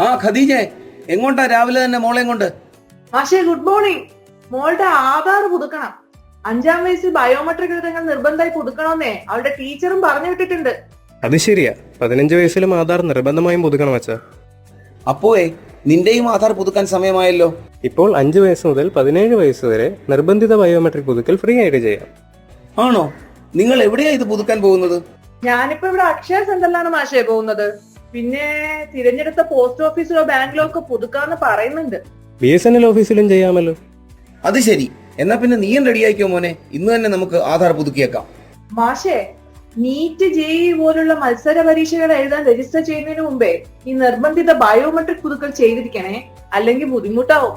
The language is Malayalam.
ആ ഖദീജെ, എങ്ങോട്ടാ രാവിലെ തന്നെ മോളെയും കൊണ്ട്? മാഷേ ഗുഡ് മോർണിംഗ്. മോളുടെ ആധാർ പുതുക്കണം. 5-ാം വയസ്സിൽ ബയോമെട്രിക് വിവരങ്ങൾ നിർബന്ധമായി പുതുക്കണമെന്നേ അവളുടെ ടീച്ചറും പറഞ്ഞു വിട്ടിട്ടുണ്ട്. അത് ശരിയാ, 15 വയസ്സിലും ആധാർ നിർബന്ധമായും പുതുക്കണം അച്ഛാ. അപ്പോഴേ നിന്റെയും ആധാർ പുതുക്കാൻ സമയമായല്ലോ. ഇപ്പോൾ 5 വയസ്സ് മുതൽ 17 വയസ്സ് വരെ നിർബന്ധിത ബയോമെട്രിക് പുതുക്കൽ ഫ്രീ ആയിട്ട് ചെയ്യാം. ആണോ? നിങ്ങൾ എവിടെയാ ഇത് പുതുക്കാൻ പോകുന്നത്? ഞാനിപ്പോ ഇവിടെ അക്ഷയ സെന്ററിലാണ് മാഷേ പോകുന്നത്. പിന്നെ തിരഞ്ഞെടുത്ത പോസ്റ്റ് ഓഫീസിലോ ബാങ്കിലോ ഒക്കെ പുതുക്കാന്ന് പറയുന്നുണ്ട്. BSNL ഓഫീസിലും ചെയ്യാമല്ലോ. അത് ശരി, എന്നാ പിന്നെ നീയും റെഡിയാക്കിയോ മോനെ. ഇന്ന് തന്നെ നമുക്ക് ആധാർ പുതുക്കിയേക്കാം. മാഷേ, നീറ്റ് JEE പോലുള്ള മത്സര പരീക്ഷകൾ എഴുതാൻ രജിസ്റ്റർ ചെയ്യുന്നതിന് മുമ്പേ ഈ നിർബന്ധിത ബയോമെട്രിക് പുതുക്കൽ ചെയ്തിരിക്കണേ, അല്ലെങ്കിൽ ബുദ്ധിമുട്ടാവും.